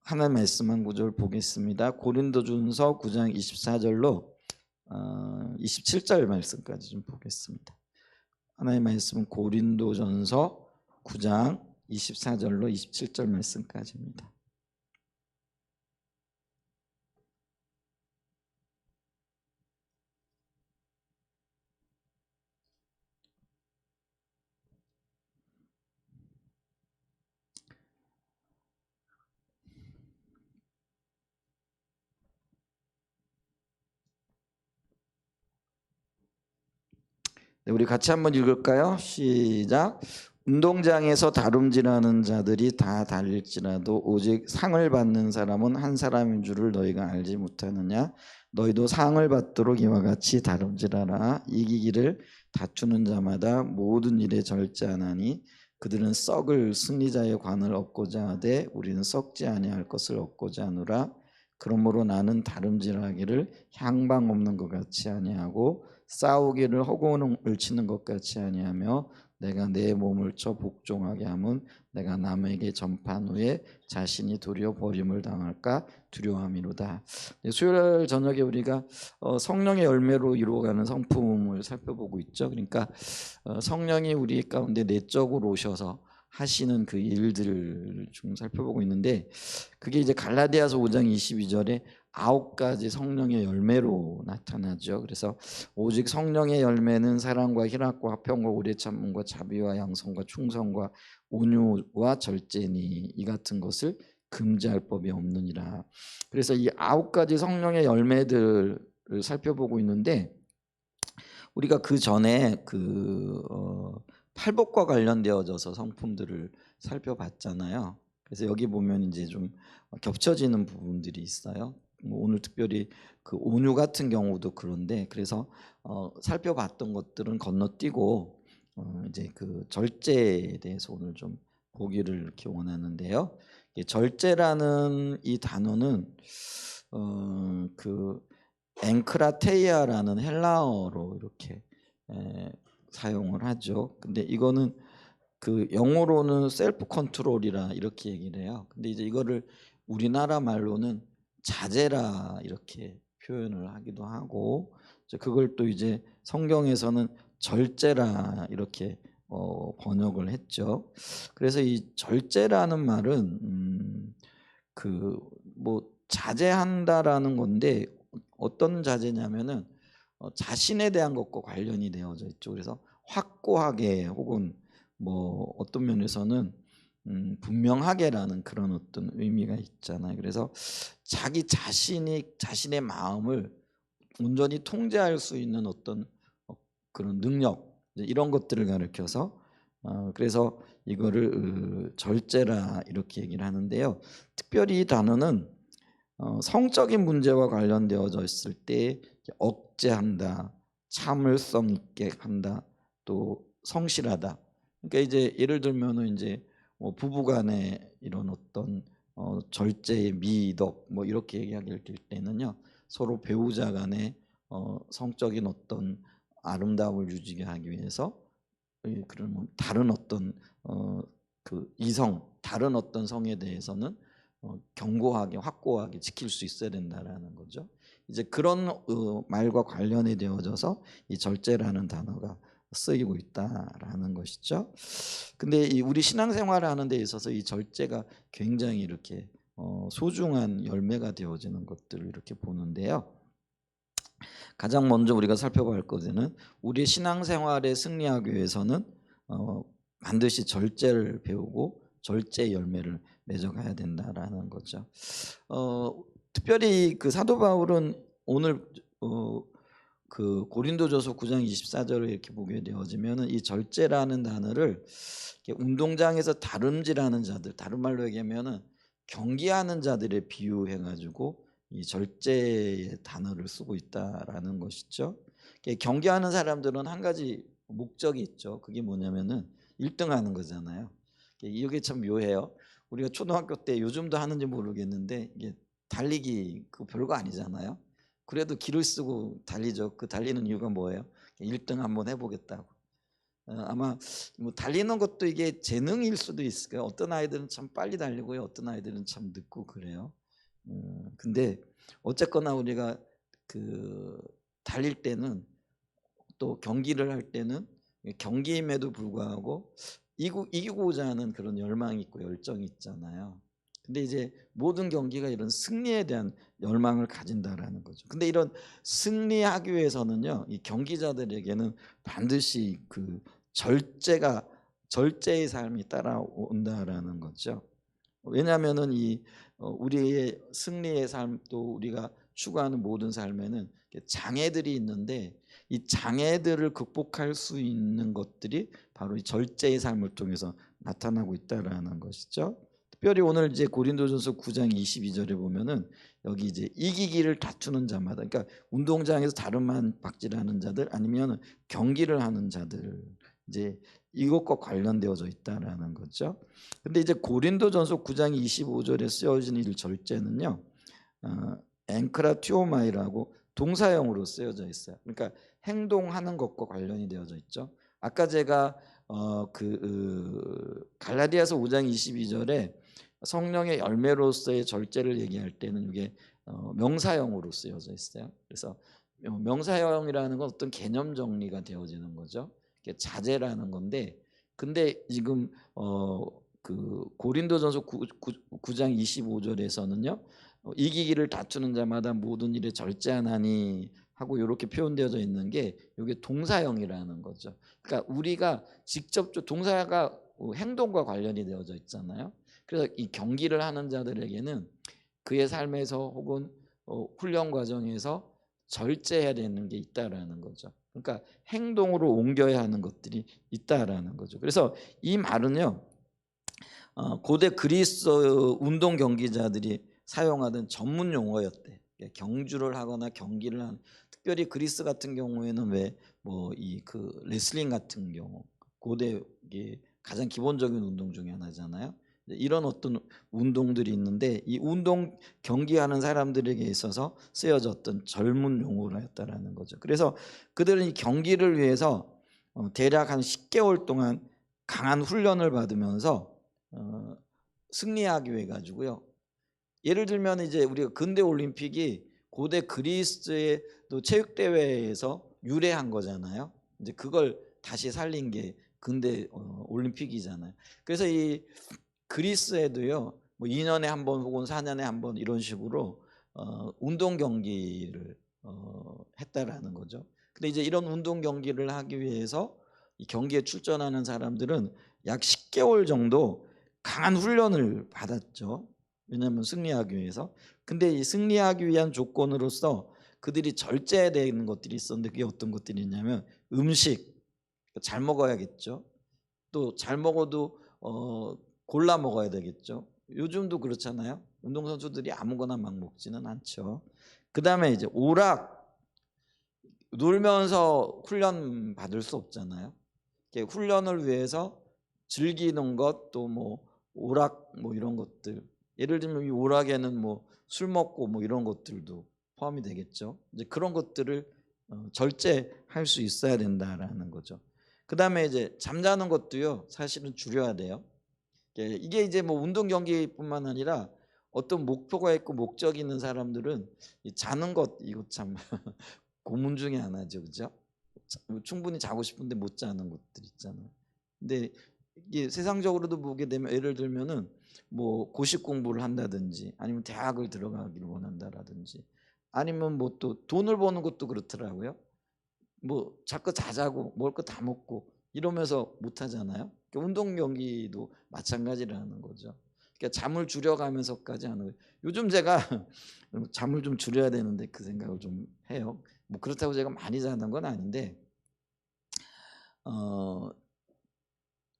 하나님 말씀 한 구절 보겠습니다. 고린도전서 9장 24절로 27절 말씀까지 좀 보겠습니다. 하나님 말씀은 고린도전서 9장 24절로 27절 말씀까지입니다. 네, 우리 같이 한번 읽을까요? 시작. 운동장에서 다름질하는 자들이 다 달릴지라도 오직 상을 받는 사람은 한 사람인 줄을 너희가 알지 못하느냐? 너희도 상을 받도록 이와 같이 다름질하라. 이기기를 다투는 자마다 모든 일에 절제하나니 그들은 썩을 승리자의 관을 얻고자 하되 우리는 썩지 아니할 것을 얻고자 하노라. 그러므로 나는 다름질하기를 향방 없는 것 같이 아니하고 싸우기를 허공을 치는 것 같이 아니하며 내가 내 몸을 쳐 복종하게 함은 내가 남에게 전판 후에 자신이 도리어 버림을 당할까 두려워함이로다. 수요일 저녁에 우리가 성령의 열매로 이루어가는 성품을 살펴보고 있죠. 그러니까 성령이 우리 가운데 내적으로 오셔서 하시는 그 일들을 좀 살펴보고 있는데, 그게 이제 갈라디아서 5장 22절에 9가지 성령의 열매로 나타나죠. 그래서 오직 성령의 열매는 사랑과 희락과 화평과 오래 참음과 자비와 양성과 충성과 온유와 절제니 이 같은 것을 금지할 법이 없느니라. 그래서 이 9가지 성령의 열매들을 살펴보고 있는데, 우리가 그 전에 팔복과 관련되어져서 성품들을 살펴봤잖아요. 그래서 여기 보면 이제 좀 겹쳐지는 부분들이 있어요. 오늘 특별히 그 온유 같은 경우도 그런데, 그래서 살펴봤던 것들은 건너뛰고 이제 그 절제에 대해서 오늘 좀 보기를 이렇게 원하는데요. 절제라는 이 단어는 그 앵크라테이아라는 헬라어로 이렇게 사용을 하죠. 근데 이거는 그 영어로는 셀프 컨트롤이라 이렇게 얘기를 해요. 근데 이제 이거를 우리나라 말로는 자제라 이렇게 표현을 하기도 하고, 그걸 또 이제 성경에서는 절제라 이렇게 번역을 했죠. 그래서 이 절제라는 말은 그 뭐 자제한다라는 건데, 어떤 자제냐면은 자신에 대한 것과 관련이 되어져 있죠. 그래서 확고하게 혹은 뭐 어떤 면에서는 분명하게라는 그런 어떤 의미가 있잖아요. 그래서 자기 자신이 자신의 마음을 온전히 통제할 수 있는 어떤 그런 능력, 이런 것들을 가리켜서 그래서 이거를 절제라 이렇게 얘기를 하는데요. 특별히 이 단어는 성적인 문제와 관련되어져 있을 때 억제한다, 참을성 있게 한다, 또 성실하다. 그러니까 이제 예를 들면은 이제 부부간에 이런 어떤 절제의 미덕 뭐 이렇게 얘기하길 될 때는요, 서로 배우자 간에 성적인 어떤 아름다움을 유지하게 하기 위해서 그런 다른 어떤 그 이성, 다른 어떤 성에 대해서는 견고하게 확고하게 지킬 수 있어야 된다라는 거죠. 이제 그런 말과 관련이 되어져서 이 절제라는 단어가 쓰이고 있다라는 것이죠. 근데 이 우리 신앙생활을 하는 데 있어서 이 절제가 굉장히 이렇게 소중한 열매가 되어지는 것들을 이렇게 보는데요. 가장 먼저 우리가 살펴볼 것은 우리 신앙생활에 승리하기 위해서는 반드시 절제를 배우고 절제 열매를 맺어가야 된다라는 거죠. 특별히 그 사도 바울은 오늘 그 고린도전서 9장 24절을 이렇게 보게 되어지면은 이 절제라는 단어를 운동장에서 다름질하는 자들, 다른 말로 얘기하면은 경기하는 자들에 비유해 가지고 이 절제의 단어를 쓰고 있다라는 것이죠. 경기하는 사람들은 한 가지 목적이 있죠. 그게 뭐냐면은 1등하는 거잖아요. 이게 참 묘해요. 우리가 초등학교 때, 요즘도 하는지 모르겠는데, 이게 달리기 그거 별거 아니잖아요. 그래도 기를 쓰고 달리죠. 그 달리는 이유가 뭐예요? 1등 한번 해보겠다고. 아마 뭐 달리는 것도 이게 재능일 수도 있을 거예요. 어떤 아이들은 참 빨리 달리고요, 어떤 아이들은 참 늦고 그래요. 근데 어쨌거나 우리가 그 달릴 때는 또 경기를 할 때는 경기임에도 불구하고 이기고자 하는 그런 열망이 있고 열정이 있잖아요. 근데 이제 모든 경기가 이런 승리에 대한 열망을 가진다라는 거죠. 근데 이런 승리하기 위해서는요, 이 경기자들에게는 반드시 그 절제의 삶이 따라온다라는 거죠. 왜냐하면은 이 우리의 승리의 삶, 또 우리가 추구하는 모든 삶에는 장애들이 있는데, 이 장애들을 극복할 수 있는 것들이 바로 이 절제의 삶을 통해서 나타나고 있다라는 것이죠. 특별히 오늘 이제 고린도전서 9장 22절에 보면은 여기 이제 이기기를 다투는 자마다, 그러니까 운동장에서 다름한 박질하는 자들, 아니면 경기를 하는 자들, 이제 이것과 관련되어져 있다라는 거죠. 근데 이제 고린도전서 9장 25절에 쓰여진 이 절제는요, 앵크라티오마이라고 동사형으로 쓰여져 있어요. 그러니까 행동하는 것과 관련이 되어져 있죠. 아까 제가 갈라디아서 5장 22절에 성령의 열매로서의 절제를 얘기할 때는 이게 명사형으로 쓰여져 있어요. 그래서 명사형이라는 건 어떤 개념 정리가 되어지는 거죠. 자제라는 건데, 근데 지금 그 고린도전서 9장 25절에서는요, 이기기를 다투는 자마다 모든 일에 절제하나니 하고 이렇게 표현되어져 있는 게 이게 동사형이라는 거죠. 그러니까 우리가 직접적 동사가 행동과 관련이 되어져 있잖아요. 그래서 이 경기를 하는 자들에게는 그의 삶에서 혹은 훈련 과정에서 절제해야 되는 게 있다라는 거죠. 그러니까 행동으로 옮겨야 하는 것들이 있다라는 거죠. 그래서 이 말은요, 고대 그리스 운동 경기자들이 사용하던 전문 용어였대. 경주를 하거나 경기를 하는, 특별히 그리스 같은 경우에는 왜 뭐 이 그 레슬링 같은 경우 고대 가장 기본적인 운동 중에 하나잖아요. 이런 어떤 운동들이 있는데, 이 운동 경기하는 사람들에게 있어서 쓰여졌던 젊은 용어였다라는 거죠. 그래서 그들은 이 경기를 위해서 대략 한 10개월 동안 강한 훈련을 받으면서 승리하기 위해 가지고요. 예를 들면 이제 우리가 근대 올림픽이 고대 그리스의 또 체육 대회에서 유래한 거잖아요. 이제 그걸 다시 살린 게 근대 올림픽이잖아요. 그래서 이 그리스에도요, 뭐 2년에 한 번 혹은 4년에 한 번 이런 식으로 운동 경기를 했다라는 거죠. 근데 이제 이런 운동 경기를 하기 위해서 이 경기에 출전하는 사람들은 약 10개월 정도 강한 훈련을 받았죠. 왜냐하면 승리하기 위해서. 근데 이 승리하기 위한 조건으로서 그들이 절제해야 되는 것들이 있었는데, 그게 어떤 것들이 있냐면 음식, 잘 먹어야겠죠. 또 잘 먹어도 골라 먹어야 되겠죠. 요즘도 그렇잖아요. 운동선수들이 아무거나 막 먹지는 않죠. 그 다음에 이제 오락, 놀면서 훈련 받을 수 없잖아요. 훈련을 위해서 즐기는 것, 또 뭐 오락 뭐 이런 것들, 예를 들면 이 오락에는 뭐 술 먹고 뭐 이런 것들도 포함이 되겠죠. 이제 그런 것들을 절제할 수 있어야 된다라는 거죠. 그 다음에 이제 잠자는 것도요, 사실은 줄여야 돼요. 이게 이제 뭐 운동 경기뿐만 아니라 어떤 목표가 있고 목적이 있는 사람들은 이 자는 것, 이거 참 고문 중에 하나죠, 그죠? 충분히 자고 싶은데 못 자는 것들 있잖아요. 근데 이게 세상적으로도 보게 되면, 예를 들면은 뭐 고시 공부를 한다든지, 아니면 대학을 들어가기를 원한다라든지, 아니면 뭐 또 돈을 버는 것도 그렇더라고요. 뭐 자꾸 자자고 먹을 거 다 먹고 이러면서 못 하잖아요. 그러니까 운동 경기도 마찬가지라는 거죠. 그러니까 잠을 줄여가면서까지 하는 거예요. 요즘 제가 잠을 좀 줄여야 되는데 그 생각을 좀 해요. 뭐 그렇다고 제가 많이 자는 건 아닌데, 어,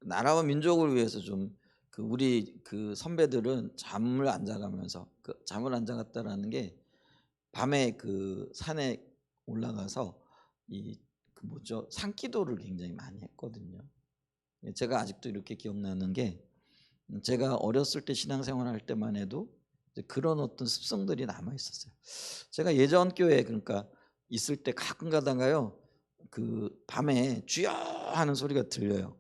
나라와 민족을 위해서 좀 우리 그 선배들은 잠을 안 자가면서, 잠을 안 자갔다라는 게 밤에 그 산에 올라가서 이 그 뭐죠, 산기도를 굉장히 많이 했거든요. 제가 아직도 이렇게 기억나는 게, 제가 어렸을 때 신앙생활 할 때만 해도 그런 어떤 습성들이 남아 있었어요. 제가 예전 교회 그러니까 있을 때 가끔 가다가요, 그 밤에 주여 하는 소리가 들려요.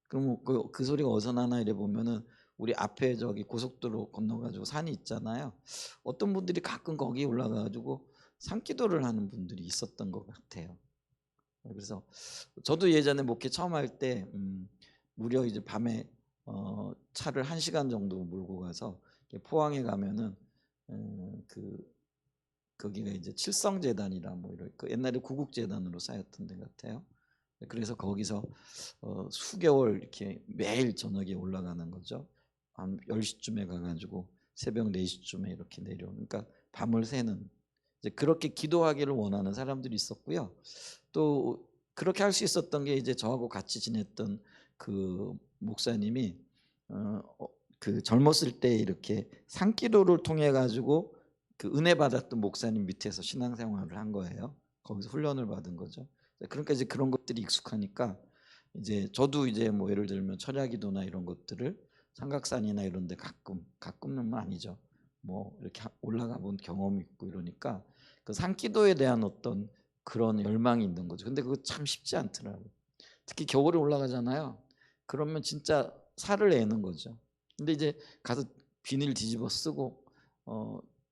그럼 그 소리가 어디서 나나 이래 보면은 우리 앞에 저기 고속도로 건너가지고 산이 있잖아요. 어떤 분들이 가끔 거기 올라가가지고 산기도를 하는 분들이 있었던 것 같아요. 그래서 저도 예전에 목회 처음 할 때 무려 이제 밤에 차를 1시간 정도 몰고 가서 포항에 가면은 그 거기가 이제 칠성재단이라 뭐 이런 그 옛날에 구국재단으로 쌓였던 데 같아요. 그래서 거기서 수개월 이렇게 매일 저녁에 올라가는 거죠. 한 10시쯤에 가가지고 새벽 4시쯤에 이렇게 내려오는, 그러니까 밤을 새는, 이제 그렇게 기도하기를 원하는 사람들이 있었고요. 또 그렇게 할 수 있었던 게 이제 저하고 같이 지냈던 그 목사님이 그 젊었을 때 이렇게 산기도를 통해 가지고 그 은혜 받았던 목사님 밑에서 신앙생활을 한 거예요. 거기서 훈련을 받은 거죠. 그러니까 이제 그런 것들이 익숙하니까 이제 저도 이제 뭐 예를 들면 철야기도나 이런 것들을 삼각산이나 이런 데 가끔은 아니죠. 뭐 이렇게 올라가 본 경험이 있고 이러니까 그 산기도에 대한 어떤 그런 열망이 있는 거죠. 근데 그거 참 쉽지 않더라고요. 특히 겨울에 올라가잖아요. 그러면 진짜 살을 내는 거죠. 근데 이제 가서 비닐 뒤집어 쓰고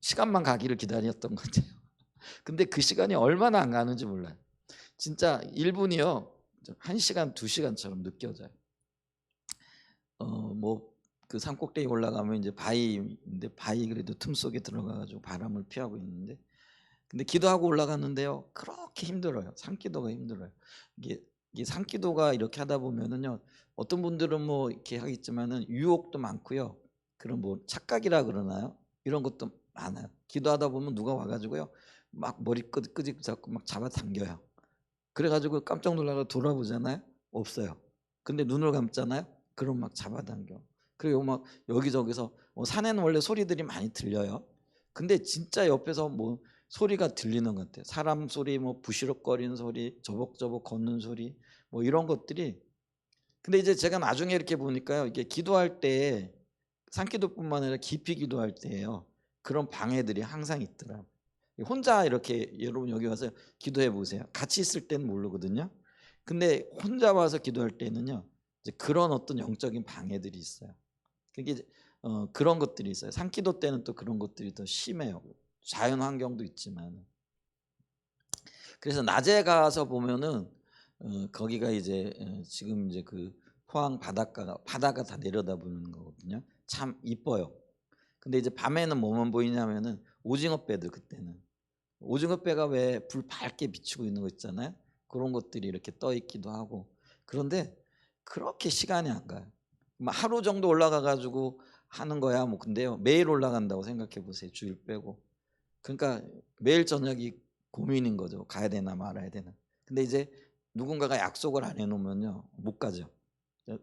시간만 가기를 기다렸던 것 같아요. 근데 그 시간이 얼마나 안 가는지 몰라요. 진짜 1분이요 1시간 2시간처럼 느껴져요. 뭐 그 산꼭대기 올라가면 이제 바위인데 바위 그래도 틈 속에 들어가가지고 바람을 피하고 있는데, 근데 기도하고 올라가는데요 그렇게 힘들어요. 산기도가 힘들어요. 이게 산기도가 이렇게 하다 보면은요 어떤 분들은 뭐 이렇게 하겠지만은 유혹도 많고요. 그런 뭐 착각이라 그러나요? 이런 것도 많아요. 기도하다 보면 누가 와가지고요 막 머리 끄집끄집 잡고 막 잡아당겨요. 그래가지고 깜짝 놀라서 돌아보잖아요. 없어요. 근데 눈을 감잖아요. 그럼 막 잡아당겨. 그리고 막 여기저기서 산에는 원래 소리들이 많이 들려요. 근데 진짜 옆에서 뭐 소리가 들리는 것 같아요. 사람 소리, 뭐 부시럭거리는 소리, 저벅저벅 걷는 소리, 뭐 이런 것들이. 근데 이제 제가 나중에 이렇게 보니까요, 이게 기도할 때 산기도뿐만 아니라 깊이 기도할 때예요. 그런 방해들이 항상 있더라고요. 혼자 이렇게 여러분 여기 와서 기도해 보세요. 같이 있을 때는 모르거든요. 근데 혼자 와서 기도할 때는요, 이제 그런 어떤 영적인 방해들이 있어요. 그게 이제 그런 것들이 있어요. 산기도 때는 또 그런 것들이 더 심해요. 자연 환경도 있지만. 그래서 낮에 가서 보면은 거기가 이제 지금 이제 그 포항 바다가 다 내려다 보는 거거든요. 참 이뻐요. 근데 이제 밤에는 뭐만 보이냐면은 오징어 배들, 그때는 오징어 배가 왜 불 밝게 비추고 있는 거 있잖아요. 그런 것들이 이렇게 떠 있기도 하고. 그런데 그렇게 시간이 안 가요. 뭐 하루 정도 올라가 가지고 하는 거야 뭐. 근데요 매일 올라간다고 생각해 보세요. 주일 빼고. 그러니까 매일 저녁이 고민인 거죠. 가야 되나 말아야 되나. 근데 이제 누군가가 약속을 안 해놓으면요 못 가죠.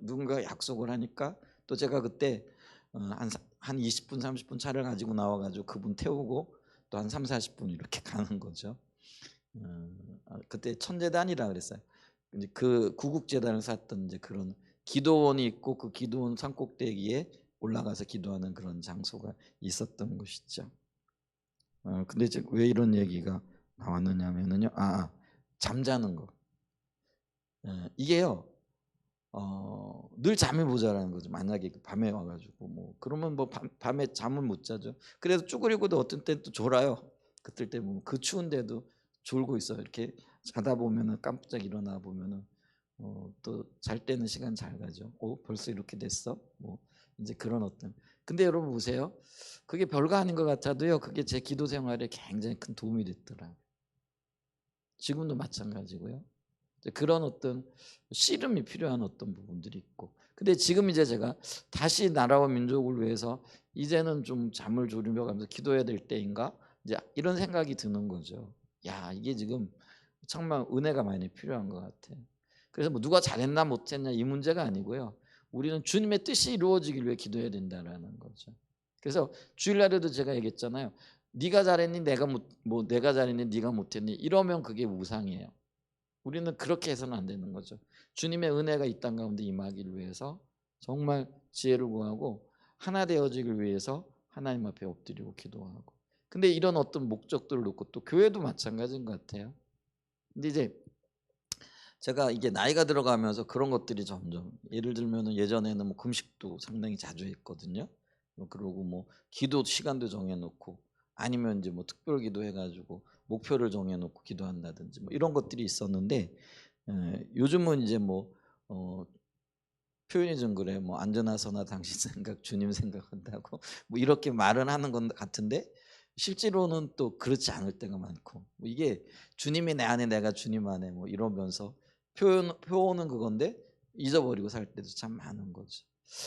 누군가가 약속을 하니까 또 제가 그때 한 20분 30분 차를 가지고 나와가지고 그분 태우고 또 한 3, 40분 이렇게 가는 거죠. 그때 천재단이라 그랬어요. 이제 그 구국재단을 샀던 이제 그런 기도원이 있고 그 기도원 산꼭대기에 올라가서 기도하는 그런 장소가 있었던 곳이죠. 근데 이제 왜 이런 얘기가 나왔느냐면은요. 잠자는 거. 이게요. 늘 잠이 모자라는 거죠. 만약에 밤에 와가지고 뭐 그러면 뭐 밤에 잠을 못 자죠. 그래서 쭈그리고도 어떤 때는 또 졸아요. 그때 때 보면 그 추운데도 졸고 있어요. 이렇게 자다 보면은 깜짝 일어나 보면은 또 잘 때는 시간 잘 가죠. 벌써 이렇게 됐어? 뭐 이제 그런 어떤. 근데 여러분 보세요. 그게 별거 아닌 것 같아도요. 그게 제 기도 생활에 굉장히 큰 도움이 됐더라고요. 지금도 마찬가지고요. 그런 어떤 씨름이 필요한 어떤 부분들이 있고. 근데 지금 이제 제가 다시 나라와 민족을 위해서 이제는 좀 잠을 졸이며 가면서 기도해야 될 때인가? 이제 이런 생각이 드는 거죠. 야, 이게 지금 정말 은혜가 많이 필요한 것 같아요. 그래서 뭐 누가 잘했나 못했냐 이 문제가 아니고요. 우리는 주님의 뜻이 이루어지길 위해 기도해야 된다라는 거죠. 그래서 주일날에도 제가 얘기했잖아요. 네가 잘했니 내가 잘했니 네가 못했니 이러면 그게 우상이에요. 우리는 그렇게 해서는 안 되는 거죠. 주님의 은혜가 이 땅 가운데 임하기를 위해서 정말 지혜를 구하고 하나 되어지길 위해서 하나님 앞에 엎드리고 기도하고. 근데 이런 어떤 목적들을 놓고 또 교회도 마찬가지인 것 같아요. 근데 이제 제가 이게 나이가 들어가면서 그런 것들이 점점 예를 들면은 예전에는 뭐 금식도 상당히 자주 했거든요. 그러고 뭐 기도 시간도 정해 놓고 아니면 이제 뭐 특별 기도해 가지고 목표를 정해 놓고 기도한다든지 뭐 이런 것들이 있었는데 요즘은 이제 뭐 표현이 좀 그래. 뭐 "안전하서나 당신 생각 주님 생각한다."고 뭐 이렇게 말은 하는 건 같은데 실제로는 또 그렇지 않을 때가 많고 뭐 이게 주님이 내 안에 내가 주님 안에 뭐 이러면서 표현은 그건데 잊어버리고 살 때도 참 많은 거죠.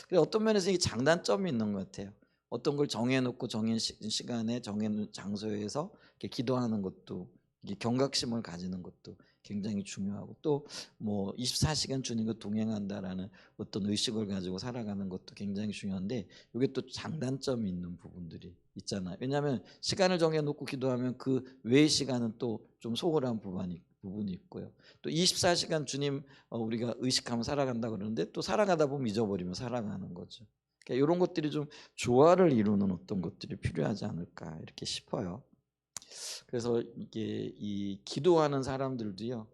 그래서 어떤 면에서 이게 장단점이 있는 것 같아요. 어떤 걸 정해 놓고 정해진 시간에 정해놓은 장소에서 이렇게 기도하는 것도 이게 경각심을 가지는 것도 굉장히 중요하고 또 뭐 24시간 주님과 동행한다라는 어떤 의식을 가지고 살아가는 것도 굉장히 중요한데 이게 또 장단점이 있는 부분들이 있잖아요. 왜냐하면 시간을 정해 놓고 기도하면 그 외의 시간은 또 좀 소홀한 부분이 있고요. 또 24시간 주님 우리가 의식하면 살아간다 그러는데 또 살아가다 보면 잊어버리면 살아가는 거죠. 그러니까 이런 것들이 좀 조화를 이루는 어떤 것들이 필요하지 않을까 이렇게 싶어요. 그래서 이게 이 기도하는 사람들도요.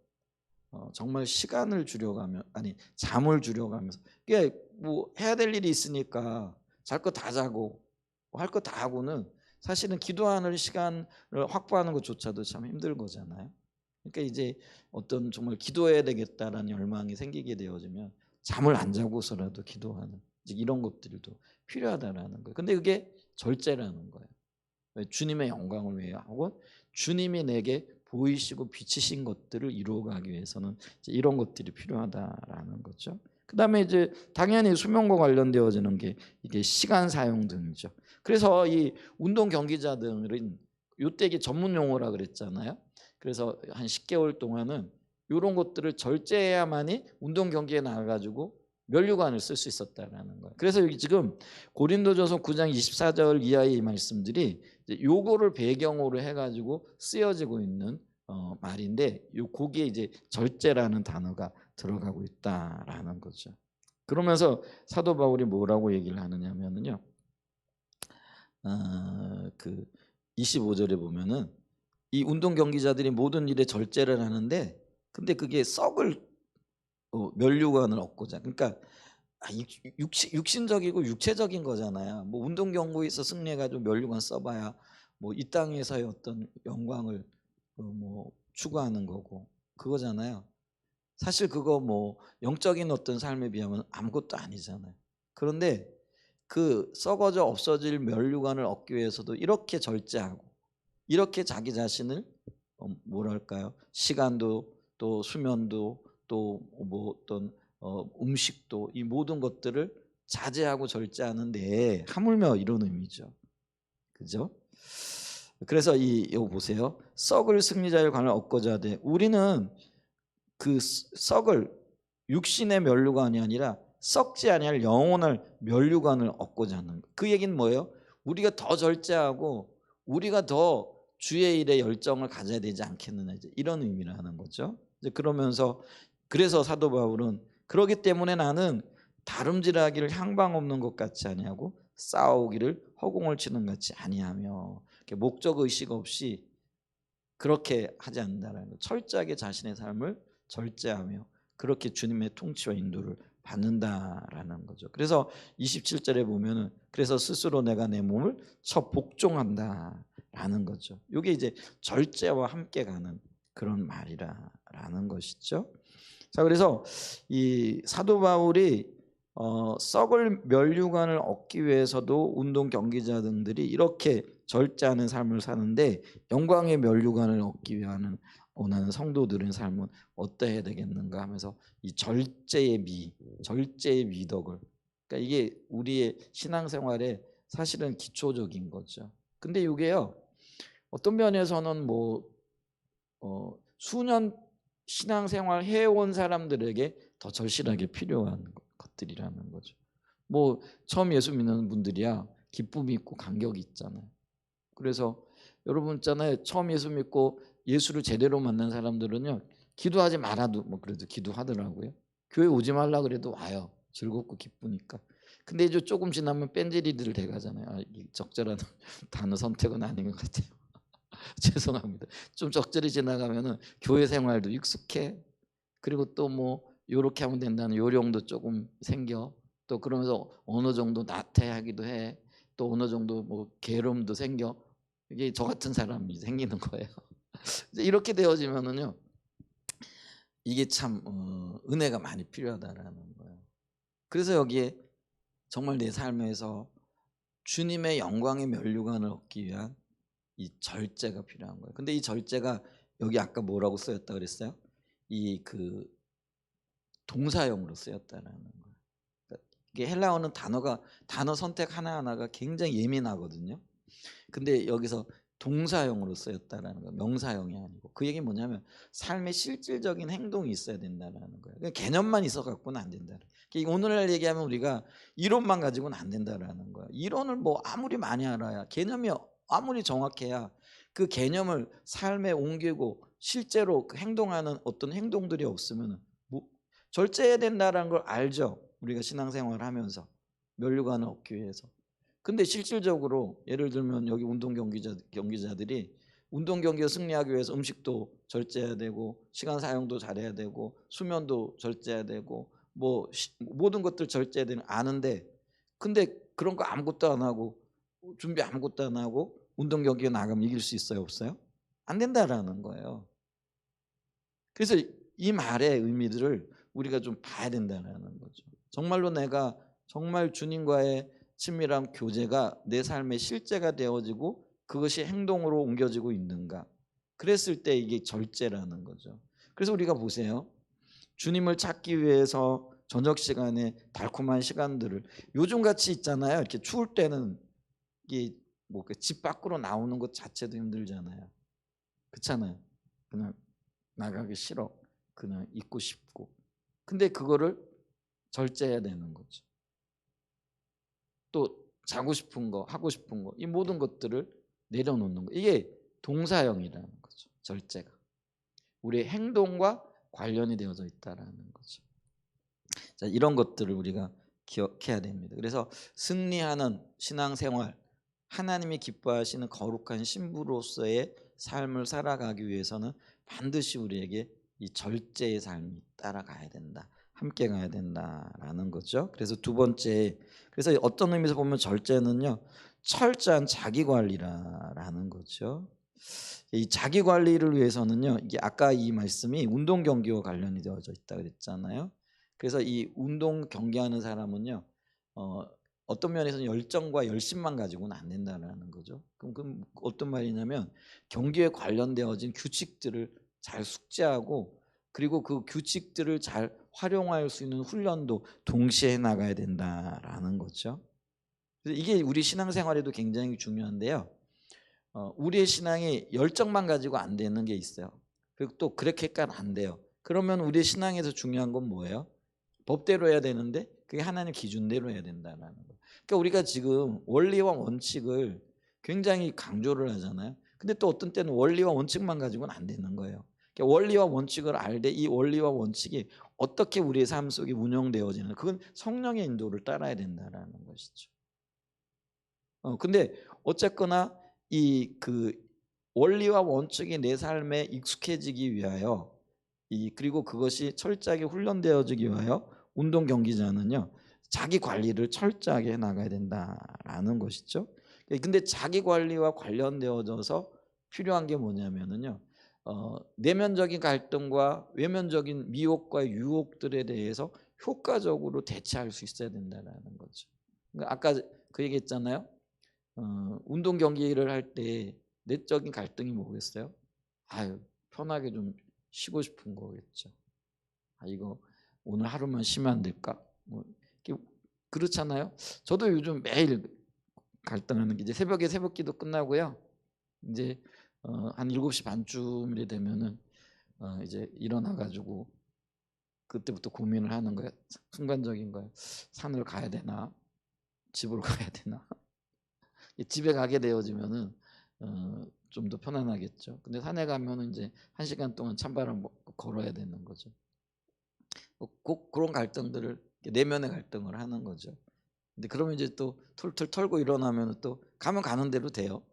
정말 시간을 줄여가며 아니 잠을 줄여가면서 이게 뭐 해야 될 일이 있으니까 잘 거 다 자고 뭐 할 거 다 하고는 사실은 기도하는 시간을 확보하는 것조차도 참 힘든 거잖아요. 그러니까 이제 어떤 정말 기도해야 되겠다라는 열망이 생기게 되어지면 잠을 안 자고서라도 기도하는 이제 이런 것들도 필요하다라는 거예요. 근데 그게 절제라는 거예요. 주님의 영광을 위해 하고 주님이 내게 보이시고 비치신 것들을 이루어가기 위해서는 이제 이런 것들이 필요하다라는 거죠. 그다음에 이제 당연히 수면과 관련되어지는 게 이게 시간 사용 등이죠. 그래서 이 운동 경기자들은 요때 이게 전문 용어라 그랬잖아요. 그래서 한 10개월 동안은 이런 것들을 절제해야만이 운동 경기에 나가가지고 면류관을 쓸 수 있었다라는 거예요. 그래서 여기 지금 고린도전서 9장 24절 이하의 말씀들이 요거를 배경으로 해가지고 쓰여지고 있는 말인데 요 거기에 이제 절제라는 단어가 들어가고 있다라는 거죠. 그러면서 사도 바울이 뭐라고 얘기를 하느냐면요. 그 25절에 보면은 이 운동 경기자들이 모든 일에 절제를 하는데 근데 그게 썩을 면류관을 얻고자 그러니까 육신적이고 육체적인 거잖아요. 뭐 운동 경기에서 승리해가지고 면류관 써봐야 뭐 이 땅에서의 어떤 영광을 뭐 추구하는 거고 그거잖아요. 사실 그거 뭐 영적인 어떤 삶에 비하면 아무것도 아니잖아요. 그런데 그 썩어져 없어질 면류관을 얻기 위해서도 이렇게 절제하고 이렇게 자기 자신을 뭐랄까요? 시간도 또 수면도 또 뭐 어떤 음식도 이 모든 것들을 자제하고 절제하는데 하물며 이런 의미죠. 그죠? 그래서 이거 보세요. 썩을 승리자의 관을 얻고자 하되 우리는 그 썩을 육신의 면류관이 아니라 썩지 아니할 영혼을 면류관을 얻고자 하는 거. 그 얘기는 뭐예요? 우리가 더 절제하고 우리가 더 주의 일에 열정을 가져야 되지 않겠느냐 이런 의미를 하는 거죠. 이제 그러면서 그래서 사도 바울은 그러기 때문에 나는 다름질하기를 향방 없는 것 같이 아니하고 싸우기를 허공을 치는 것 같이 아니하며 목적 의식 없이 그렇게 하지 않는다라는 거. 철저하게 자신의 삶을 절제하며 그렇게 주님의 통치와 인도를 받는다라는 거죠. 그래서 27절에 보면은 그래서 스스로 내가 내 몸을 쳐 복종한다라는 거죠. 이게 이제 절제와 함께 가는 그런 말이라는 것이죠. 자, 그래서 이 사도 바울이 썩을 면류관을 얻기 위해서도 운동 경기자들이 이렇게 절제하는 삶을 사는데 영광의 면류관을 얻기 위한 원하는 성도들의 삶은 어떠해야 되겠는가 하면서 이 절제의 미덕을 그러니까 이게 우리의 신앙생활에 사실은 기초적인 거죠. 근데 이게요 어떤 면에서는 뭐 수년 신앙생활 해온 사람들에게 더 절실하게 필요한 것들이라는 거죠. 뭐 처음 예수 믿는 분들이야 기쁨이 있고 감격이 있잖아요. 그래서 여러분 있잖아요. 처음 예수 믿고 예수를 제대로 만난 사람들은요. 기도하지 말아도 뭐 그래도 기도하더라고요. 교회 오지 말라 그래도 와요. 즐겁고 기쁘니까. 근데 이제 조금 지나면 뺀질이들 돼가잖아요. 적절한 단어 선택은 아닌 것 같아요. 죄송합니다. 좀 적절히 지나가면은 교회 생활도 익숙해. 그리고 또 뭐 요렇게 하면 된다는 요령도 조금 생겨. 또 그러면서 어느 정도 나태하기도 해. 또 어느 정도 뭐 게으름도 생겨. 이게 저 같은 사람이 생기는 거예요. 이제 이렇게 되어지면은요, 이게 참 은혜가 많이 필요하다라는 거예요. 그래서 여기에 정말 내 삶에서 주님의 영광의 면류관을 얻기 위한 이 절제가 필요한 거예요. 근데 이 절제가 여기 아까 뭐라고 쓰였다 그랬어요? 이 그 동사형으로 쓰였다라는 거예요. 그러니까 이게 헬라어는 단어 선택 하나하나가 굉장히 예민하거든요. 근데 여기서 동사형으로 쓰였다라는 거예요. 명사형이 아니고. 그 얘기는 뭐냐면 삶의 실질적인 행동이 있어야 된다라는 거예요. 그냥 개념만 있어 갖고는 안 된다. 오늘날 얘기하면 우리가 이론만 가지고는 안 된다라는 거예요. 이론을 뭐 아무리 많이 알아야, 개념이 아무리 정확해야 그 개념을 삶에 옮기고 실제로 행동하는 어떤 행동들이 없으면 뭐 절제해야 된다라는 걸 알죠. 우리가 신앙생활을 하면서 면류관을 얻기 위해서. 근데 실질적으로 예를 들면 여기 운동 경기자들이 운동 경기에 승리하기 위해서 음식도 절제해야 되고 시간 사용도 잘해야 되고 수면도 절제해야 되고 뭐 모든 것들 절제해야 되는 아는데, 근데 그런 거 아무것도 안 하고 준비 아무것도 안 하고 운동 경기에 나가면 이길 수 있어요, 없어요? 안 된다라는 거예요. 그래서 이 말의 의미들을 우리가 좀 봐야 된다는 거죠. 정말로 내가 정말 주님과의 친밀한 교제가 내 삶의 실제가 되어지고 그것이 행동으로 옮겨지고 있는가. 그랬을 때 이게 절제라는 거죠. 그래서 우리가 보세요. 주님을 찾기 위해서 저녁 시간에 달콤한 시간들을 요즘 같이 있잖아요. 이렇게 추울 때는 이게 뭐 집 밖으로 나오는 것 자체도 힘들잖아요. 그렇잖아요. 그냥 나가기 싫어. 그냥 있고 싶고. 근데 그거를 절제해야 되는 거죠. 또 자고 싶은 거, 하고 싶은 거, 이 모든 것들을 내려놓는 거. 이게 동사형이라는 거죠. 절제가. 우리의 행동과 관련이 되어져 있다라는 거죠. 자, 이런 것들을 우리가 기억해야 됩니다. 그래서 승리하는 신앙생활, 하나님이 기뻐하시는 거룩한 신부로서의 삶을 살아가기 위해서는 반드시 우리에게 이 절제의 삶이 따라가야 된다. 함께 가야 된다라는 거죠. 그래서 두 번째, 그래서 어떤 의미에서 보면 절제는요, 철저한 자기 관리라는 거죠. 이 자기 관리를 위해서는요, 이게 아까 이 말씀이 운동 경기와 관련이 되어져 있다 그랬잖아요. 그래서 이 운동 경기하는 사람은요, 어떤 면에서는 열정과 열심만 가지고는 안 된다는 거죠. 그럼 어떤 말이냐면 경기에 관련되어진 규칙들을 잘 숙지하고 그리고 그 규칙들을 잘 활용할 수 있는 훈련도 동시에 해 나가야 된다라는 거죠. 그래서 이게 우리 신앙생활에도 굉장히 중요한데요. 우리의 신앙이 열정만 가지고 안 되는 게 있어요. 그리고 또 그렇게까지 안 돼요. 그러면 우리의 신앙에서 중요한 건 뭐예요? 법대로 해야 되는데 그게 하나님 기준대로 해야 된다는 거예요. 그러니까 우리가 지금 원리와 원칙을 굉장히 강조를 하잖아요. 근데 또 어떤 때는 원리와 원칙만 가지고는 안 되는 거예요. 그러니까 원리와 원칙을 알되 이 원리와 원칙이 어떻게 우리의 삶 속에 운영되어지는, 그건 성령의 인도를 따라야 된다는 것이죠. 근데 어쨌거나 이 그 원리와 원칙이 내 삶에 익숙해지기 위하여 그리고 그것이 철저하게 훈련되어지기 위하여 운동 경기자는요, 자기 관리를 철저하게 해 나가야 된다라는 것이죠. 근데 자기 관리와 관련되어져서 필요한 게 뭐냐면은요, 내면적인 갈등과 외면적인 미혹과 유혹들에 대해서 효과적으로 대처할 수 있어야 된다라는 거죠. 그러니까 아까 그 얘기했잖아요. 운동 경기를 할 때 내적인 갈등이 뭐겠어요? 아유, 편하게 좀 쉬고 싶은 거겠죠. 이거 오늘 하루만 쉬면 안 될까? 뭐 그렇잖아요. 저도 요즘 매일 갈등하는 게 이제 새벽에 새벽기도 끝나고요. 이제 한 7시 반쯤이 되면은 이제 일어나 가지고 그때부터 고민을 하는 거예요. 순간적인 거예요. 산을 가야 되나? 집으로 가야 되나? 집에 가게 되어지면은 좀 더 편안하겠죠. 근데 산에 가면은 이제 1시간 동안 찬바람 걸어야 되는 거죠. 꼭 그런 갈등들을 내면의 갈등을 하는 거죠. 근데 그러면 이제 또 툴툴 털고 일어나면 또 가면 가는 대로 돼요.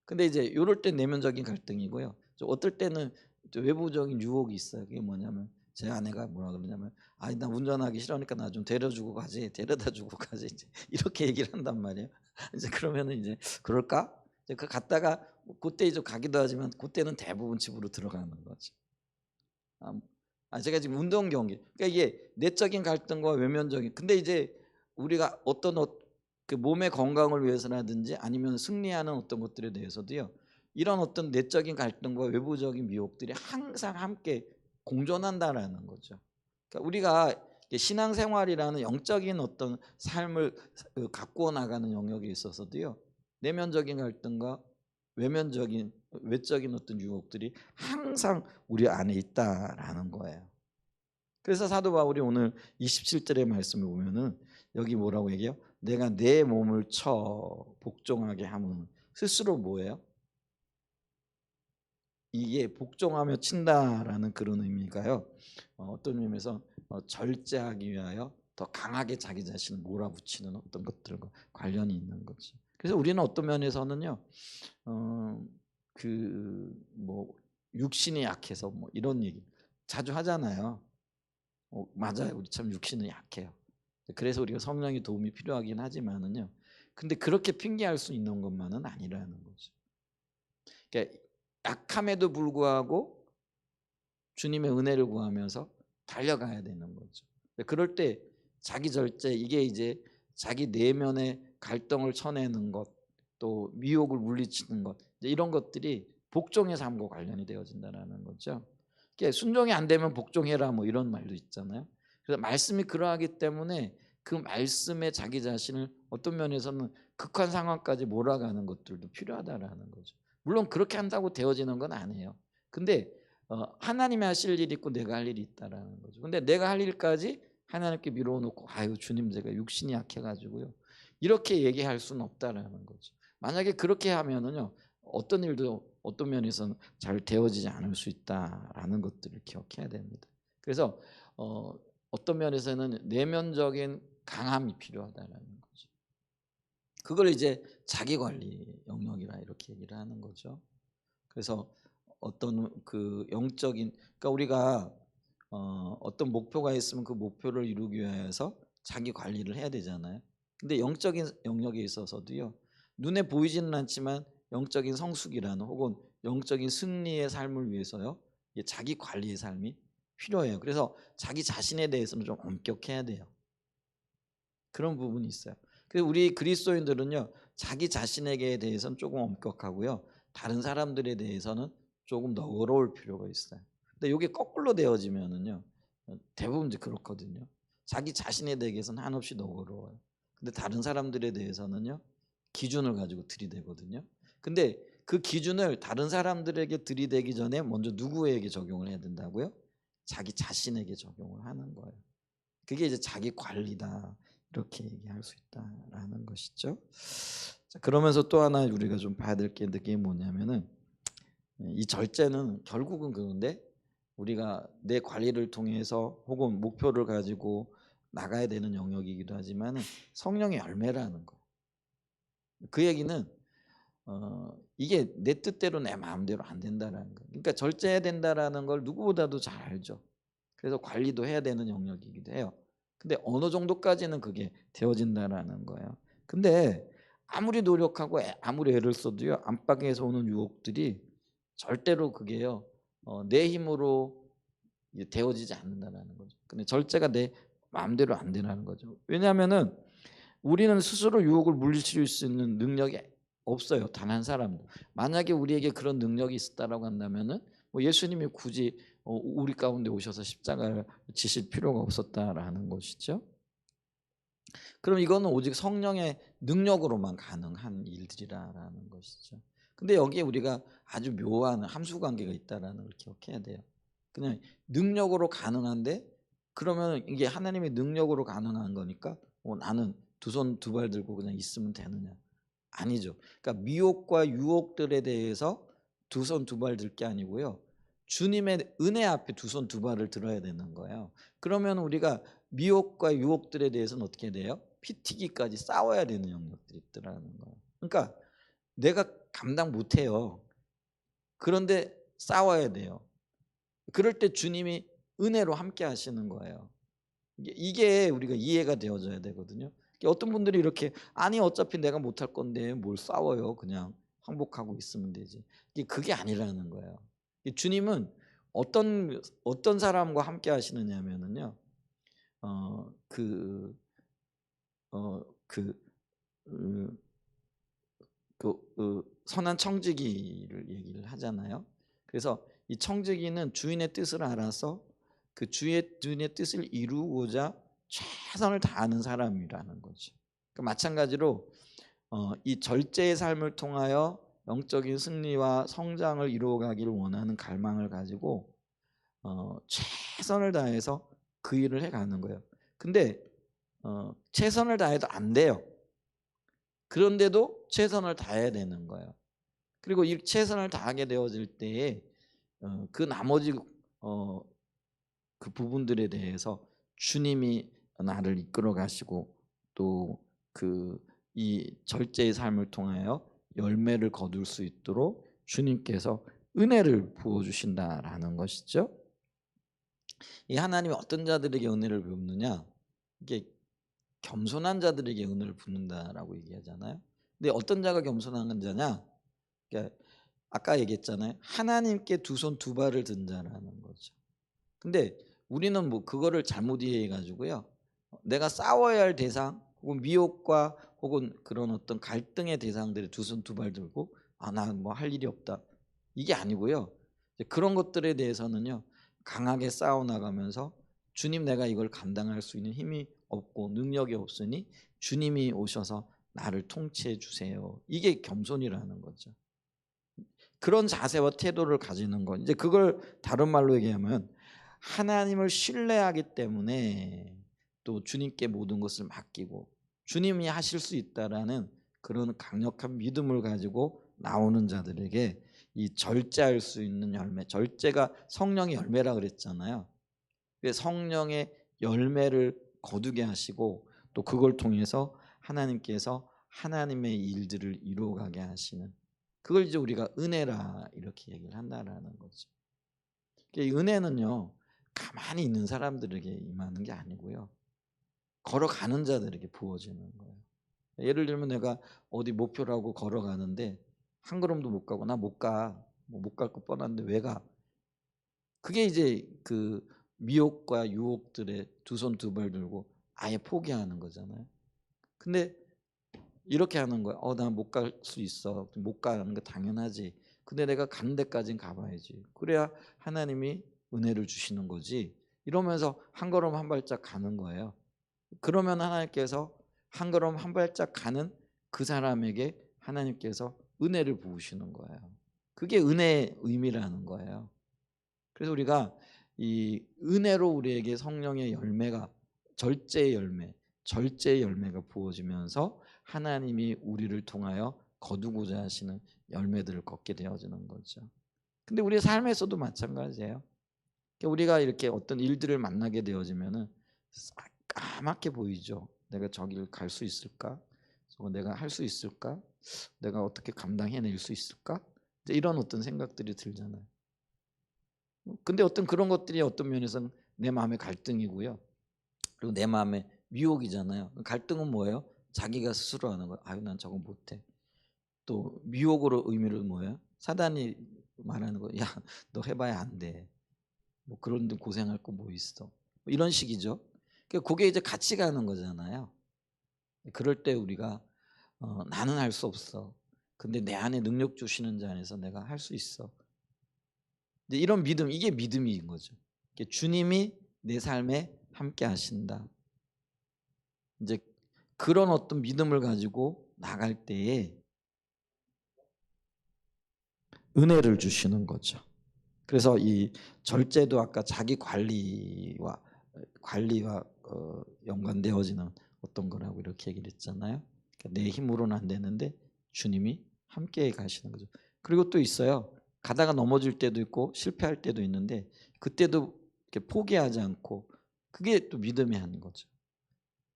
근데 이제 요럴 때 내면적인 갈등이고요. 어떨 때는 외부적인 유혹이 있어요. 그게 뭐냐면 제 아내가 뭐라 그러냐면 아니 나 운전하기 싫으니까 나 좀 데려주고 가지 데려다주고 가지 이제 이렇게 얘기를 한단 말이에요. 이제 그러면은 이제 그럴까? 이제 그 갔다가 그때 이제 가기도 하지만 그때는 대부분 집으로 들어가는 거죠. 아, 제가 지금 운동 경기 그러니까 이게 내적인 갈등과 외면적인 근데 이제 우리가 그 몸의 건강을 위해서라든지 아니면 승리하는 어떤 것들에 대해서도요 이런 어떤 내적인 갈등과 외부적인 미혹들이 항상 함께 공존한다라는 거죠. 그러니까 우리가 신앙생활이라는 영적인 어떤 삶을 가꾸어 나가는 영역에 있어서도요 내면적인 갈등과 외적인 어떤 유혹들이 항상 우리 안에 있다라는 거예요. 그래서 사도 바울이 오늘 27절의 말씀을 보면은 여기 뭐라고 얘기해요? 내가 내 몸을 쳐 복종하게 함은 스스로 뭐예요? 이게 복종하며 친다라는 그런 의미가요. 어떤 의미에서 절제하기 위하여 더 강하게 자기 자신을 몰아붙이는 어떤 것들과 관련이 있는 거죠. 그래서 우리는 어떤 면에서는요, 그 뭐 육신이 약해서 뭐 이런 얘기 자주 하잖아요. 맞아요. 우리 참 육신은 약해요. 그래서 우리가 성령의 도움이 필요하긴 하지만은요. 근데 그렇게 핑계할 수 있는 것만은 아니라는 거죠. 그러니까 약함에도 불구하고 주님의 은혜를 구하면서 달려가야 되는 거죠. 그럴 때 자기 절제 이게 이제 자기 내면의 갈등을 쳐내는 것, 또 미혹을 물리치는 것 이런 것들이 복종의 삶과 관련이 되어진다는 거죠. 그러니까 순종이 안 되면 복종해라 뭐 이런 말도 있잖아요. 그래서 말씀이 그러하기 때문에 그 말씀에 자기 자신을 어떤 면에서는 극한 상황까지 몰아가는 것들도 필요하다라는 거죠. 물론 그렇게 한다고 되어지는 건 아니에요. 근데 하나님이 하실 일이 있고 내가 할 일이 있다라는 거죠. 근데 내가 할 일까지 하나님께 미뤄놓고 아유 주님 제가 육신이 약해가지고요 이렇게 얘기할 수는 없다라는 거죠. 만약에 그렇게 하면은요 어떤 일도 어떤 면에서는 잘 되어지지 않을 수 있다라는 것들을 기억해야 됩니다. 그래서 어떤 면에서는 내면적인 강함이 필요하다라는 거죠. 그걸 이제 자기 관리 영역이라 이렇게 얘기를 하는 거죠. 그래서 어떤 그 영적인 그러니까 우리가 어떤 목표가 있으면 그 목표를 이루기 위해서 자기 관리를 해야 되잖아요. 근데 영적인 영역에 있어서도요. 눈에 보이지는 않지만 영적인 성숙이라는 혹은 영적인 승리의 삶을 위해서요. 자기 관리의 삶이 필요해요. 그래서 자기 자신에 대해서는 좀 엄격해야 돼요. 그런 부분이 있어요. 그래서 우리 그리스도인들은요. 자기 자신에게 대해서는 조금 엄격하고요. 다른 사람들에 대해서는 조금 너그러울 필요가 있어요. 근데 이게 거꾸로 되어지면은요. 대부분 이제 그렇거든요. 자기 자신에 대해서는 한없이 너그러워요. 근데 다른 사람들에 대해서는요. 기준을 가지고 들이대거든요. 근데 그 기준을 다른 사람들에게 들이대기 전에 먼저 누구에게 적용을 해야 된다고요? 자기 자신에게 적용을 하는 거예요. 그게 이제 자기 관리다. 이렇게 얘기할 수 있다라는 것이죠. 자, 그러면서 또 하나 우리가 좀 봐야 될 게 뭐냐면은 이 절제는 결국은 그런데 우리가 내 관리를 통해서 혹은 목표를 가지고 나가야 되는 영역이기도 하지만 성령의 열매라는 거. 그 얘기는 이게 내 뜻대로 내 마음대로 안 된다라는 거. 그러니까 절제해야 된다라는 걸 누구보다도 잘 알죠. 그래서 관리도 해야 되는 영역이기도 해요. 근데 어느 정도까지는 그게 되어진다라는 거예요. 근데 아무리 노력하고 아무리 애를 써도요 안팎에서 오는 유혹들이 절대로 그게요 내 힘으로 되어지지 않는다라는 거죠. 근데 절제가 내 마음대로 안 되라는 거죠. 왜냐하면은 우리는 스스로 유혹을 물리칠 수 있는 능력이 없어요. 단 한 사람도. 만약에 우리에게 그런 능력이 있었다라고 한다면은 뭐 예수님이 굳이 우리 가운데 오셔서 십자가를 지실 필요가 없었다라는 것이죠. 그럼 이거는 오직 성령의 능력으로만 가능한 일들이라는 것이죠. 근데 여기에 우리가 아주 묘한 함수 관계가 있다라는 걸 기억해야 돼요. 그냥 능력으로 가능한데 그러면 이게 하나님의 능력으로 가능한 거니까 나는 두 손 두 발 들고 그냥 있으면 되느냐? 아니죠. 그러니까 미혹과 유혹들에 대해서 두 손 두 발 들 게 아니고요. 주님의 은혜 앞에 두 손 두 발을 들어야 되는 거예요. 그러면 우리가 미혹과 유혹들에 대해서는 어떻게 돼요? 피 튀기까지 싸워야 되는 영역들이 있더라는 거예요. 그러니까 내가 감당 못해요. 그런데 싸워야 돼요. 그럴 때 주님이 은혜로 함께 하시는 거예요. 이게 우리가 이해가 되어져야 되거든요. 어떤 분들이 이렇게 아니 어차피 내가 못할 건데 뭘 싸워요. 그냥 항복하고 있으면 되지. 그게 아니라는 거예요. 주님은 어떤 사람과 함께 하시느냐면은요. 그 선한 청지기를 얘기를 하잖아요. 그래서 이 청지기는 주인의 뜻을 알아서 그 주인의 뜻을 이루고자 최선을 다하는 사람이라는 거죠. 마찬가지로 이 절제의 삶을 통하여 영적인 승리와 성장을 이루어가기를 원하는 갈망을 가지고 최선을 다해서 그 일을 해가는 거예요. 근데 최선을 다해도 안 돼요. 그런데도 최선을 다해야 되는 거예요. 그리고 이 최선을 다하게 되어질 때에 그 나머지 그 부분들에 대해서 주님이 나를 이끌어 가시고 또 이 절제의 삶을 통하여 열매를 거둘 수 있도록 주님께서 은혜를 부어 주신다라는 것이죠. 이 하나님이 어떤 자들에게 은혜를 베푸느냐? 이게 겸손한 자들에게 은혜를 붓는다라고 얘기하잖아요. 근데 어떤 자가 겸손한 자냐? 그러니까 아까 얘기했잖아요. 하나님께 두 손 두 발을 든 자라는 거죠. 근데 우리는 뭐 그거를 잘못 이해해 가지고요. 내가 싸워야 할 대상 혹은 미혹과 혹은 그런 어떤 갈등의 대상들이 두 손 두 발 들고 나 뭐 할 일이 없다. 이게 아니고요. 그런 것들에 대해서는요. 강하게 싸워 나가면서 주님 내가 이걸 감당할 수 있는 힘이 없고 능력이 없으니 주님이 오셔서 나를 통치해 주세요. 이게 겸손이라는 거죠. 그런 자세와 태도를 가지는 건 이제 그걸 다른 말로 얘기하면 하나님을 신뢰하기 때문에 또 주님께 모든 것을 맡기고 주님이 하실 수 있다라는 그런 강력한 믿음을 가지고 나오는 자들에게 이 절제할 수 있는 열매, 절제가 성령의 열매라 그랬잖아요. 성령의 열매를 거두게 하시고 또 그걸 통해서 하나님께서 하나님의 일들을 이루어가게 하시는 그걸 이제 우리가 은혜라 이렇게 얘기를 한다라는 거죠. 이 은혜는요 가만히 있는 사람들에게 임하는 게 아니고요 걸어가는 자들에게 부어지는 거예요. 예를 들면 내가 어디 목표라고 걸어가는데 한 걸음도 못 가고 나 못 가, 못 갈 거 뻔한데 왜 가? 그게 이제 그 미혹과 유혹들의 두 손 두 발 들고 아예 포기하는 거잖아요. 근데 이렇게 하는 거야. 나 못 갈 수 있어. 못 가는 거 당연하지. 근데 내가 가는 데까지는 가봐야지. 그래야 하나님이 은혜를 주시는 거지. 이러면서 한 걸음 한 발짝 가는 거예요. 그러면 하나님께서 한 걸음 한 발짝 가는 그 사람에게 하나님께서 은혜를 부으시는 거예요. 그게 은혜의 의미라는 거예요. 그래서 우리가 이 은혜로 우리에게 성령의 열매가 절제의 열매가 부어지면서 하나님이 우리를 통하여 거두고자 하시는 열매들을 걷게 되어지는 거죠. 근데 우리의 삶에서도 마찬가지예요. 우리가 이렇게 어떤 일들을 만나게 되어지면은 까맣게 보이죠. 내가 저기를 갈 수 있을까? 내가 할 수 있을까? 내가 어떻게 감당해낼 수 있을까? 이런 어떤 생각들이 들잖아요. 근데 어떤 그런 것들이 어떤 면에서는 내 마음의 갈등이고요. 그리고 내 마음의 미혹이잖아요. 갈등은 뭐예요? 자기가 스스로 하는 거예요. 아유 난 저거 못해. 또 미혹으로 의미를 뭐예요? 사단이 말하는 거. 야 너 해봐야 안 돼. 뭐 그런데 고생할 거 뭐 있어. 이런 식이죠. 그게 이제 같이 가는 거잖아요. 그럴 때 우리가 나는 할 수 없어. 근데 내 안에 능력 주시는 자 안에서 내가 할 수 있어. 이런 믿음, 이게 믿음인 거죠. 주님이 내 삶에 함께 하신다. 이제 그런 어떤 믿음을 가지고 나갈 때에 은혜를 주시는 거죠. 그래서 이 절제도 아까 자기 관리와 연관되어지는 어떤 거라고 이렇게 얘기를 했잖아요. 그러니까 내 힘으로는 안 되는데 주님이 함께 가시는 거죠. 그리고 또 있어요. 가다가 넘어질 때도 있고 실패할 때도 있는데 그때도 이렇게 포기하지 않고 그게 또 믿음의 한 거죠.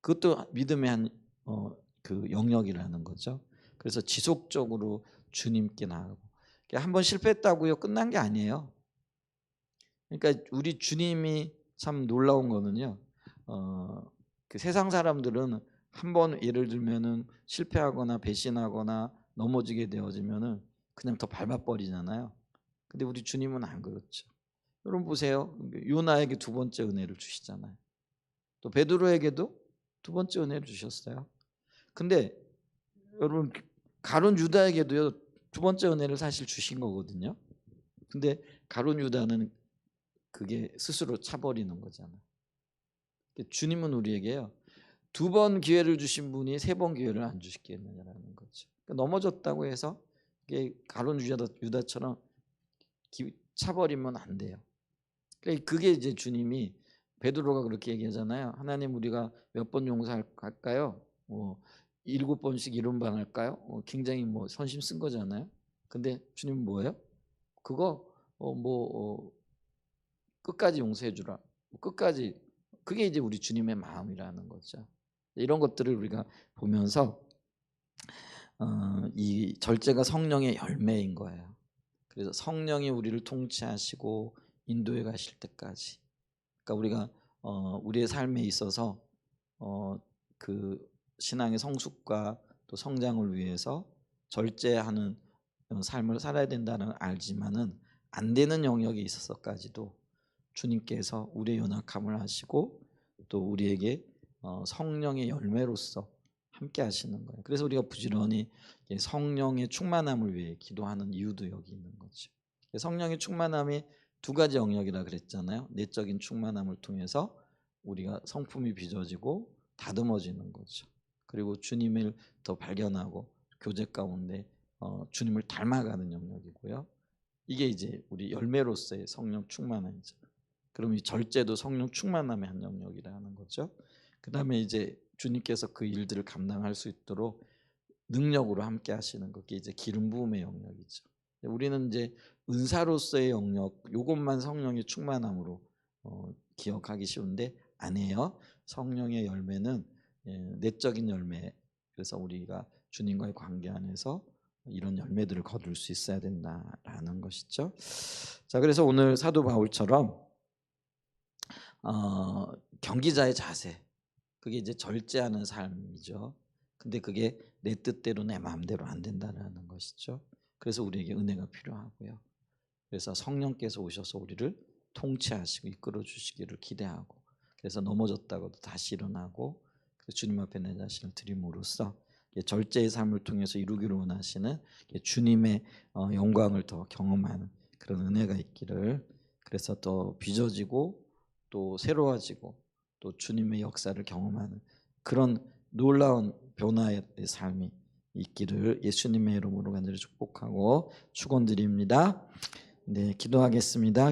그것도 믿음의 한 그 영역이라는 거죠. 그래서 지속적으로 주님께 나아가고 한번 실패했다고요 끝난 게 아니에요. 그러니까 우리 주님이 참 놀라운 거는요. 그 세상 사람들은 한번 예를 들면은 실패하거나 배신하거나 넘어지게 되어지면은 그냥 더 밟아버리잖아요. 근데 우리 주님은 안 그렇죠. 여러분 보세요. 요나에게 두 번째 은혜를 주시잖아요. 또 베드로에게도 두 번째 은혜를 주셨어요. 근데 여러분 가룟 유다에게도요 두 번째 은혜를 사실 주신 거거든요. 근데 가룟 유다는 그게 스스로 차버리는 거잖아요. 주님은 우리에게요 두 번 기회를 주신 분이 세 번 기회를 안 주시겠느냐라는 거죠. 그러니까 넘어졌다고 해서 이게 가룟 유다처럼 차버리면 안 돼요. 그러니까 그게 이제 주님이 베드로가 그렇게 얘기하잖아요. 하나님 우리가 몇 번 용서할까요? 7번씩 이룬 방할까요? 굉장히 선심 쓴 거잖아요. 근데 주님은 뭐예요? 그거 끝까지 용서해 주라. 끝까지 그게 이제 우리 주님의 마음이라는 거죠. 이런 것들을 우리가 보면서 이 절제가 성령의 열매인 거예요. 그래서 성령이 우리를 통치하시고 인도해 가실 때까지. 그러니까 우리가 우리의 삶에 있어서 그 신앙의 성숙과 또 성장을 위해서 절제하는 삶을 살아야 된다는 알지만은 안 되는 영역에 있어서까지도 주님께서 우리의 연약함을 아시고 또 우리에게 성령의 열매로서 함께 하시는 거예요. 그래서 우리가 부지런히 성령의 충만함을 위해 기도하는 이유도 여기 있는 거죠. 성령의 충만함이 두 가지 영역이라 그랬잖아요. 내적인 충만함을 통해서 우리가 성품이 빚어지고 다듬어지는 거죠. 그리고 주님을 더 발견하고 교제 가운데 주님을 닮아가는 영역이고요. 이게 이제 우리 열매로서의 성령 충만함이죠. 그럼 이 절제도 성령 충만함의 한 영역이라는 거죠. 그 다음에 이제 주님께서 그 일들을 감당할 수 있도록 능력으로 함께 하시는 그게 이제 기름 부음의 영역이죠. 우리는 이제 은사로서의 영역, 요것만 성령의 충만함으로 기억하기 쉬운데 아니에요. 성령의 열매는 내적인 열매. 그래서 우리가 주님과의 관계 안에서 이런 열매들을 거둘 수 있어야 된다라는 것이죠. 자, 그래서 오늘 사도 바울처럼 경기자의 자세, 그게 이제 절제하는 삶이죠. 근데 그게 내 뜻대로 내 마음대로 안 된다는 것이죠. 그래서 우리에게 은혜가 필요하고요. 그래서 성령께서 오셔서 우리를 통치하시고 이끌어 주시기를 기대하고, 그래서 넘어졌다고도 다시 일어나고 주님 앞에 내 자신을 드림으로써 절제의 삶을 통해서 이루기를 원하시는 주님의 영광을 더 경험하는 그런 은혜가 있기를, 그래서 더 빚어지고 또 새로워지고 또 주님의 역사를 경험하는 그런 놀라운 변화의 삶이 있기를 예수님의 이름으로 간절히 축복하고 축원드립니다. 네, 기도하겠습니다.